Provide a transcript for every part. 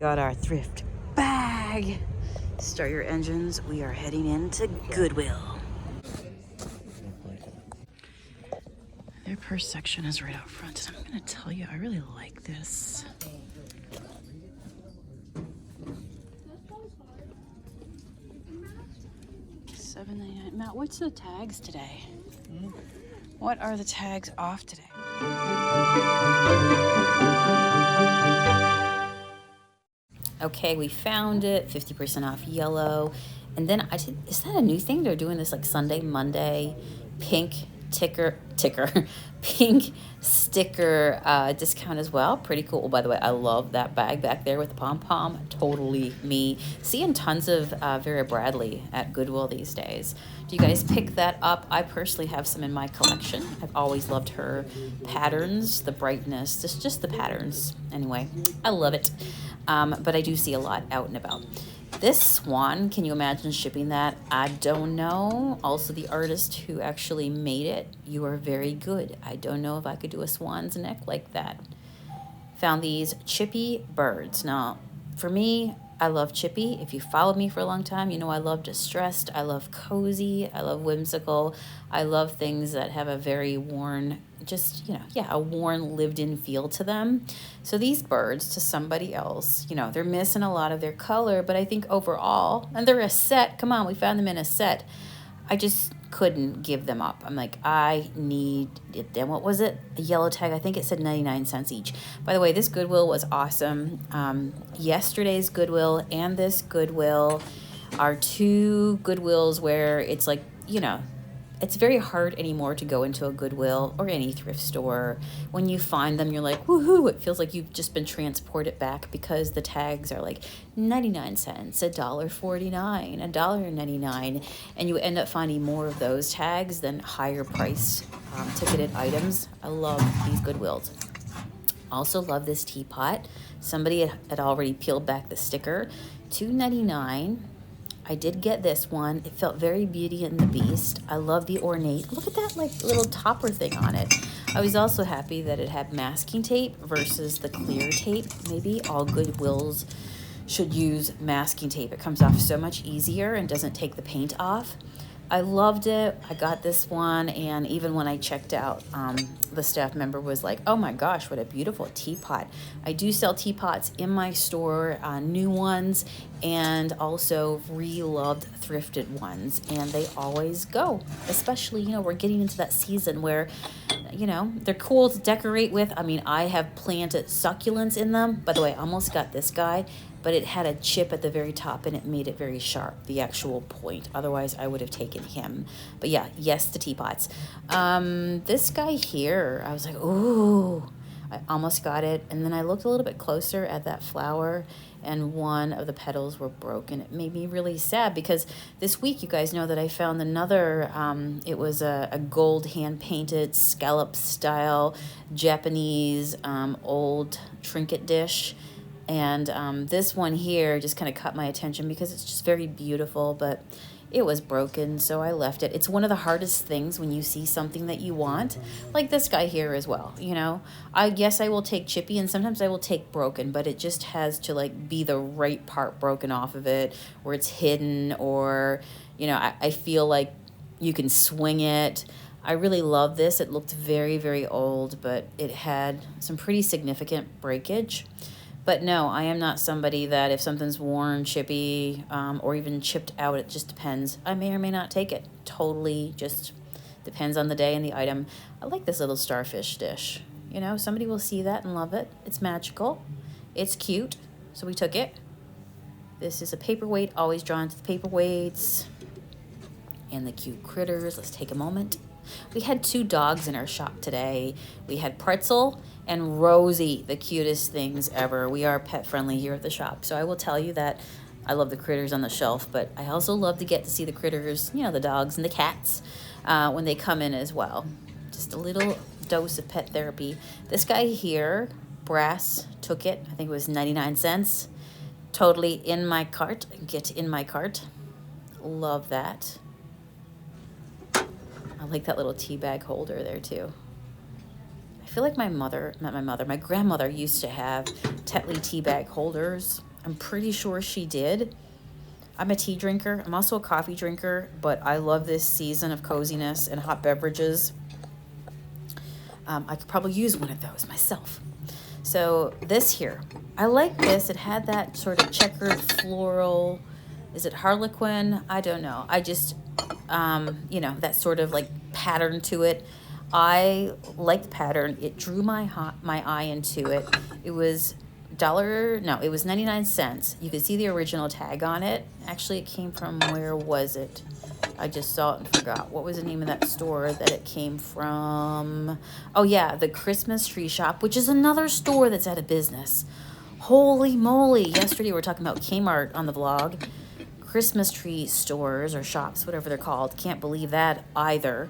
Got our thrift bag. Start your engines. We are heading into Goodwill. Their purse section is right out front. And I'm gonna tell you, I really like this. $7.99. Matt, what's the tags today? What are the tags off today? Okay, we found it, 50% off yellow. And then is that a new thing? They're doing this like Sunday, Monday, pink pink sticker discount as well. Pretty cool. Oh, by the way, I love that bag back there with the pom-pom. Totally me. Seeing tons of Vera Bradley at Goodwill these days. Do you guys pick that up? I personally have some in my collection. I've always loved her patterns, the brightness, just the patterns. Anyway, I love it. But I do see a lot out and about. This swan, can you imagine shipping that? I don't know. Also, the artist who actually made it, you are very good. I don't know if I could do a swan's neck like that. Found these chippy birds. Now, for me, I love chippy. If you followed me for a long time, you know I love distressed. I love cozy. I love whimsical. I love things that have a very worn, a worn, lived-in feel to them. So these birds, to somebody else, they're missing a lot of their color, but I think overall, and they're a set. Come on, we found them in a set. I just couldn't give them up. I'm like, I need it. Then what was it? A yellow tag. I think it said 99 cents each. By the way, this Goodwill was awesome. Yesterday's Goodwill and this Goodwill are two Goodwills where it's like, it's very hard anymore to go into a Goodwill or any thrift store. When you find them, you're like, woohoo, it feels like you've just been transported back because the tags are like 99 cents, $1.49, $1.99, and you end up finding more of those tags than higher price ticketed items. I love these Goodwills. Also love this teapot. Somebody had already peeled back the sticker. $2.99. I did get this one. It felt very Beauty and the Beast. I love the ornate. Look at that like little topper thing on it. I was also happy that it had masking tape versus the clear tape. Maybe all Goodwills should use masking tape. It comes off so much easier and doesn't take the paint off. I loved it. I got this one, and even when I checked out, the staff member was like, oh my gosh, what a beautiful teapot. I do sell teapots in my store, new ones, and also reloved thrifted ones, and they always go. Especially, we're getting into that season where, they're cool to decorate with. I mean, I have planted succulents in them. By the way, I almost got this guy, but it had a chip at the very top and it made it very sharp, the actual point. Otherwise, I would have taken him. But yeah, yes, the teapots. This guy here, I was like, ooh, I almost got it. And then I looked a little bit closer at that flower and one of the petals were broken. It made me really sad because this week, you guys know that I found another, it was a gold hand-painted scallop style Japanese old trinket dish. And this one here just kind of caught my attention because it's just very beautiful, but it was broken, so I left it. It's one of the hardest things when you see something that you want, like this guy here as well, I guess I will take chippy, and sometimes I will take broken, but it just has to like be the right part broken off of it, or it's hidden, or, I feel like you can swing it. I really love this. It looked very, very old, but it had some pretty significant breakage. But no, I am not somebody that if something's worn, chippy, or even chipped out, it just depends. I may or may not take it. Totally just depends on the day and the item. I like this little starfish dish. Somebody will see that and love it. It's magical. It's cute. So we took it. This is a paperweight, always drawn to the paperweights. And the cute critters. Let's take a moment. We had two dogs in our shop today. We had Pretzel and Rosie, the cutest things ever. We are pet friendly here at the shop. So I will tell you that I love the critters on the shelf, but I also love to get to see the critters, the dogs and the cats, when they come in as well. Just a little dose of pet therapy. This guy here, Brass, took it. I think it was 99 cents. Totally in my cart. Get in my cart. Love that. I like that little tea bag holder there too. I feel like my grandmother used to have Tetley tea bag holders. I'm pretty sure she did. I'm a tea drinker. I'm also a coffee drinker, but I love this season of coziness and hot beverages. I could probably use one of those myself. So this here, I like this. It had that sort of checkered floral. Is it Harlequin? I don't know. I just, that sort of like pattern to it. I like the pattern. It drew my eye into it. It was it was 99 cents. You could see the original tag on it. Actually, it came from, where was it? I just saw it and forgot. What was the name of that store that it came from? Oh yeah, the Christmas Tree Shop, which is another store that's out of business. Holy moly. Yesterday we were talking about Kmart on the vlog. Christmas tree stores or shops, whatever they're called. Can't believe that either.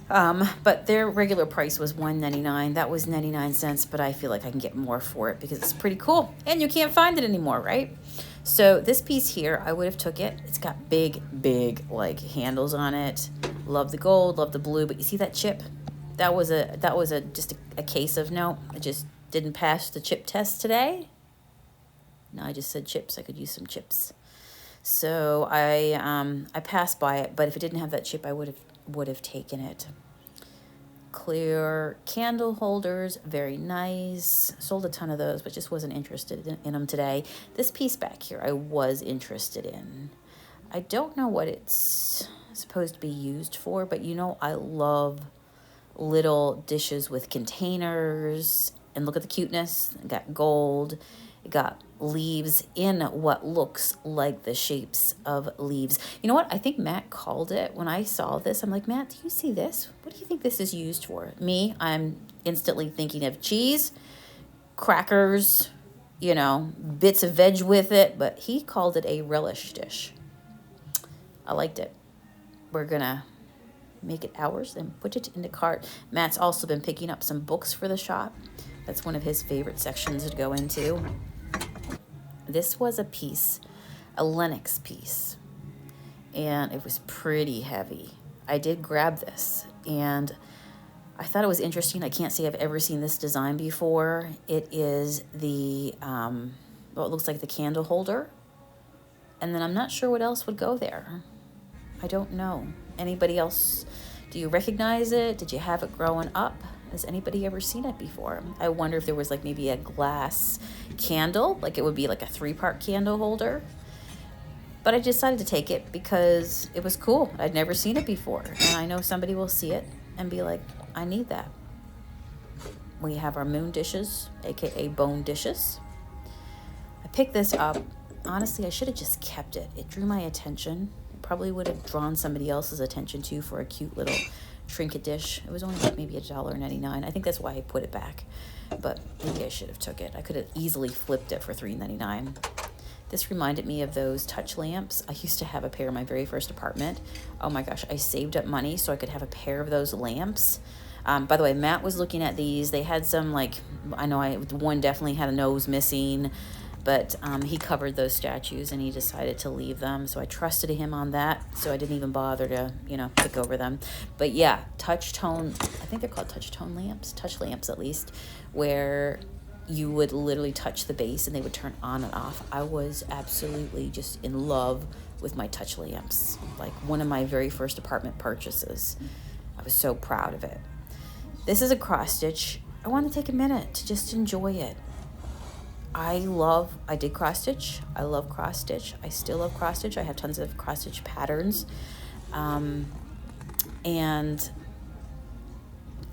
But their regular price was $1.99. That was 99 cents, but I feel like I can get more for it because it's pretty cool. And you can't find it anymore, right? So this piece here, I would have took it. It's got big, like handles on it. Love the gold, love the blue, but you see that chip? That was just a case of, no, I just didn't pass the chip test today. No, I just said chips. I could use some chips. So I passed by it, but if it didn't have that chip, I would have taken it. Clear candle holders, very nice. Sold a ton of those, but just wasn't interested in them today. This piece back here I was interested in. I don't know what it's supposed to be used for, but I love little dishes with containers. And look at the cuteness. It got gold. It got leaves in what looks like the shapes of leaves. You know what? I think Matt called it when I saw this. I'm like, Matt, do you see this? What do you think this is used for? Me, I'm instantly thinking of cheese, crackers, bits of veg with it, but he called it a relish dish. I liked it. We're gonna make it ours and put it in the cart. Matt's also been picking up some books for the shop. That's one of his favorite sections to go into. This was a Lenox piece, and it was pretty heavy. I did grab this, and I thought it was interesting. I can't say I've ever seen this design before. It is the, it looks like the candle holder, and then I'm not sure what else would go there. I don't know. Anybody else? Do you recognize it? Did you have it growing up? Has anybody ever seen it before? I wonder if there was like maybe a glass candle, like it would be like a 3-part candle holder. But I decided to take it because it was cool. I'd never seen it before. And I know somebody will see it and be like, I need that. We have our moon dishes, aka bone dishes. I picked this up. Honestly, I should have just kept it. It drew my attention. It probably would have drawn somebody else's attention too for a cute little trinket dish. It was only like maybe $1.99. I think that's why I put it back, but maybe I should have took it. I could have easily flipped it for $3.99. This reminded me of those touch lamps. I used to have a pair in my very first apartment. Oh my gosh, I saved up money so I could have a pair of those lamps. By the way, Matt was looking at these. They had some one definitely had a nose missing, but he covered those statues and he decided to leave them. So I trusted him on that. So I didn't even bother to, pick over them. But yeah, touch tone, I think they're called touch tone lamps, touch lamps at least, where you would literally touch the base and they would turn on and off. I was absolutely just in love with my touch lamps. Like one of my very first apartment purchases. I was so proud of it. This is a cross stitch. I want to take a minute to just enjoy it. I did cross stitch. I love cross stitch. I still love cross stitch. I have tons of cross stitch patterns. And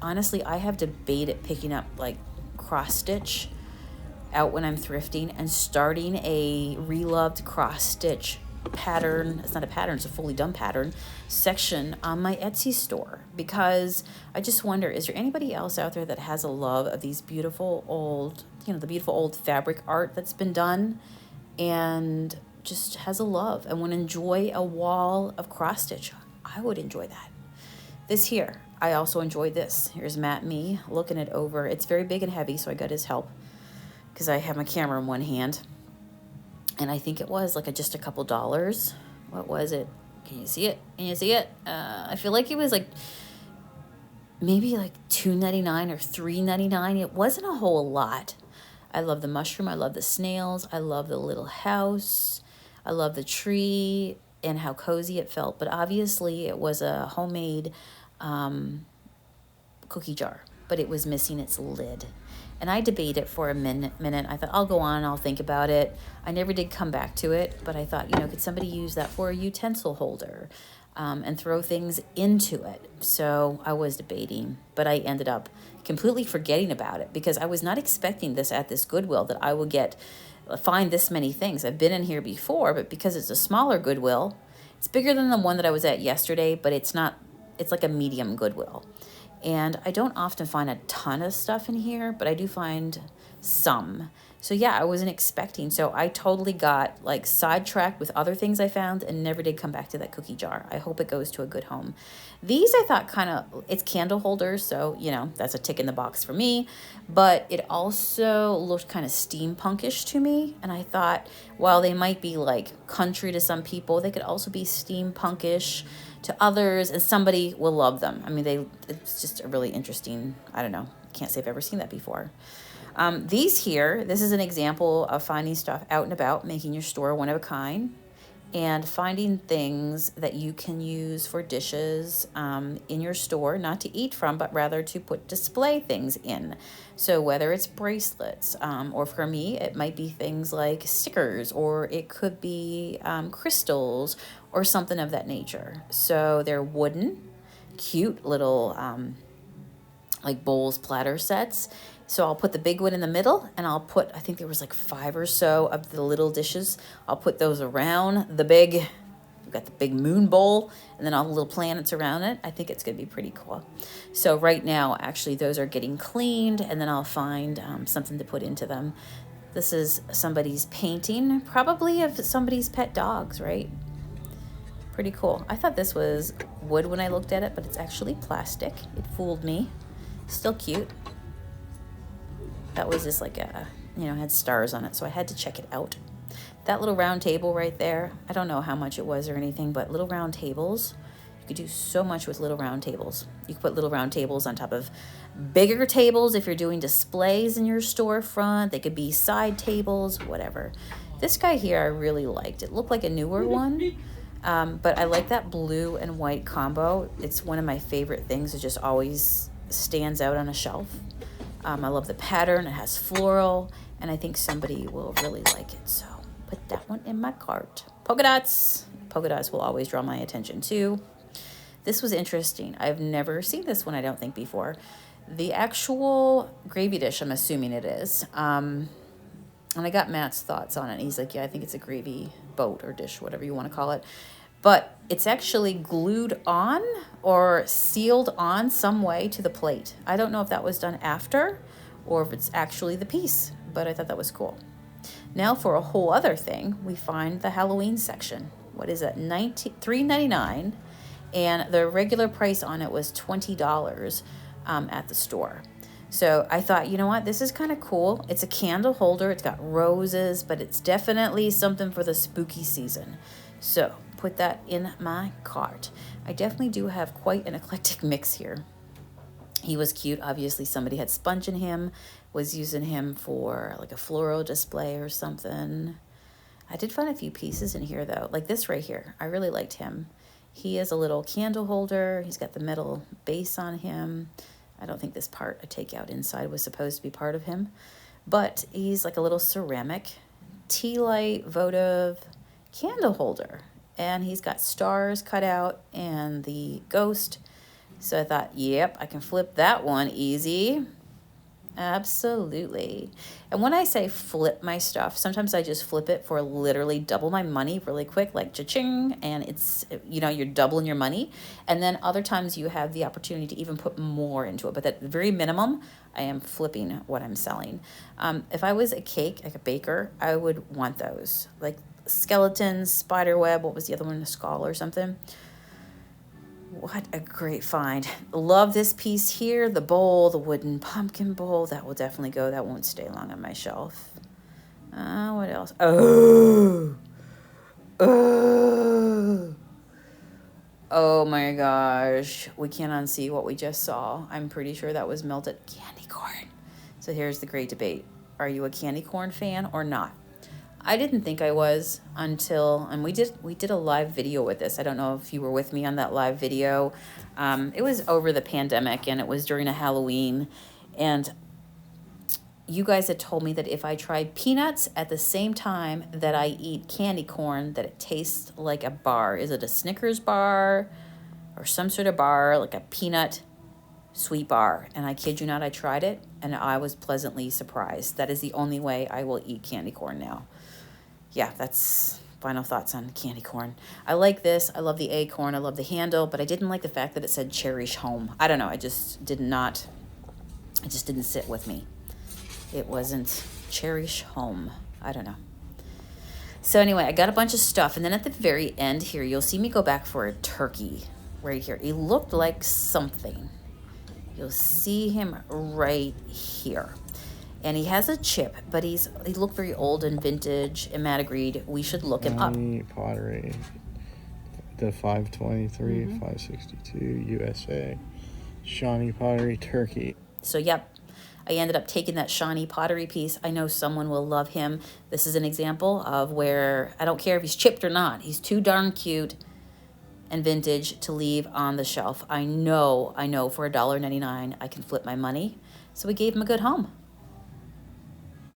honestly, I have debated picking up like cross stitch out when I'm thrifting and starting a reloved cross stitch pattern. It's not a pattern, it's a fully done pattern section on my Etsy store, because I just wonder, is there anybody else out there that has a love of these beautiful old, the beautiful old fabric art that's been done and just has a love and would enjoy a wall of cross stitch? I would enjoy that. This here, I also enjoyed this. Here's Matt and me looking it over. It's very big and heavy, so I got his help because I have my camera in one hand. And I think it was like just a couple dollars. What was it? Can you see it? Can you see it? I feel like it was like maybe like $2.99 or $3.99. It wasn't a whole lot. I love the mushroom. I love the snails. I love the little house. I love the tree and how cozy it felt. But obviously it was a homemade cookie jar, but it was missing its lid. And I debated for a minute. I thought, I'll go on, I'll think about it. I never did come back to it, but I thought, could somebody use that for a utensil holder and throw things into it? So I was debating, but I ended up completely forgetting about it because I was not expecting this at this Goodwill that I would find this many things. I've been in here before, but because it's a smaller Goodwill, it's bigger than the one that I was at yesterday, but it's like a medium Goodwill. And I don't often find a ton of stuff in here, but I do find some. So yeah, I wasn't expecting. So I totally got like sidetracked with other things I found and never did come back to that cookie jar. I hope it goes to a good home. These I thought it's candle holders. So, that's a tick in the box for me. But it also looked kind of steampunkish to me. And I thought, while they might be like country to some people, they could also be steampunkish to others, and somebody will love them. I mean, it's just a really interesting, I don't know, can't say I've ever seen that before. This is an example of finding stuff out and about, making your store one of a kind, and finding things that you can use for dishes in your store, not to eat from, but rather to put display things in. So whether it's bracelets, or for me, it might be things like stickers, or it could be crystals, or something of that nature. So they're wooden, cute little like bowls, platter sets. So I'll put the big one in the middle, and I think there was like 5 or so of the little dishes. I'll put those around we've got the big moon bowl, and then all the little planets around it. I think it's going to be pretty cool. So right now, actually, those are getting cleaned, and then I'll find something to put into them. This is somebody's painting, probably of somebody's pet dogs, right? Pretty cool. I thought this was wood when I looked at it, but it's actually plastic. It fooled me. Still cute. That was just like had stars on it, so I had to check it out. That little round table right there, I don't know how much it was or anything, but little round tables, you could do so much with little round tables. You could put little round tables on top of bigger tables if you're doing displays in your storefront. They could be side tables, whatever. This guy here I really liked. It looked like a newer one. But I like that blue and white combo. It's one of my favorite things. It just always stands out on a shelf. I love the pattern. It has floral, and I think somebody will really like it. So put that one in my cart. Polka dots. Polka dots will always draw my attention too. This was interesting. I've never seen this one, I don't think, before. The actual gravy dish, I'm assuming it is. And I got Matt's thoughts on it. He's like, yeah, I think it's a gravy boat or dish, whatever you want to call it. But it's actually glued on or sealed on some way to the plate. I don't know if that was done after or if it's actually the piece, but I thought that was cool. Now for a whole other thing, we find the Halloween section. What is it? $3.99, and the regular price on it was $20 at the store. So I thought, you know what, this is kind of cool. It's a candle holder. It's got roses, but it's definitely something for the spooky season. So put that in my cart. I definitely do have quite an eclectic mix here. He was cute. Obviously, somebody had sponge in him, was using him for like a floral display or something. I did find a few pieces in here, though, like this right here. I really liked him. He is a little candle holder. He's got the metal base on him. I don't think this part I take out inside was supposed to be part of him, but he's like a little ceramic tea light votive candle holder, and he's got stars cut out and the ghost. So I thought, yep, I can flip that one easy. Absolutely. And when I say flip my stuff, sometimes I just flip it for literally double my money really quick, like cha-ching, and it's, you're doubling your money. And then other times you have the opportunity to even put more into it. But at the very minimum, I am flipping what I'm selling. If I was a cake, like a baker, I would want those. Like skeletons, spider web, what was the other one, a skull or something? What a great find. Love this piece here, the bowl, the wooden pumpkin bowl. That will definitely go. That won't stay long on my shelf. What else? Oh my gosh. We can't unsee what we just saw. I'm pretty sure that was melted candy corn. So here's the great debate. Are you a candy corn fan or not? I didn't think I was until, and we did a live video with this. I don't know if you were with me on that live video. It was over the pandemic, and it was during a Halloween, and you guys had told me that if I tried peanuts at the same time that I eat candy corn, that it tastes like a bar. Is it a Snickers bar or some sort of bar, like a peanut sweet bar? And I kid you not, I tried it and I was pleasantly surprised. That is the only way I will eat candy corn now. Yeah, that's final thoughts on candy corn. I like this. I love the acorn. I love the handle, but I didn't like the fact that it said cherish home. I don't know. It just didn't sit with me. It wasn't cherish home. I don't know. So anyway, I got a bunch of stuff. And then at the very end here, you'll see me go back for a turkey right here. He looked like something. You'll see him right here. And he has a chip, but he looked very old and vintage. And Matt agreed we should look him up. Pottery. The 523, 562 USA. Shawnee Pottery Turkey. So, yep. I ended up taking that Shawnee pottery piece. I know someone will love him. This is an example of where I don't care if he's chipped or not. He's too darn cute and vintage to leave on the shelf. I know for $1.99 I can flip my money. So we gave him a good home.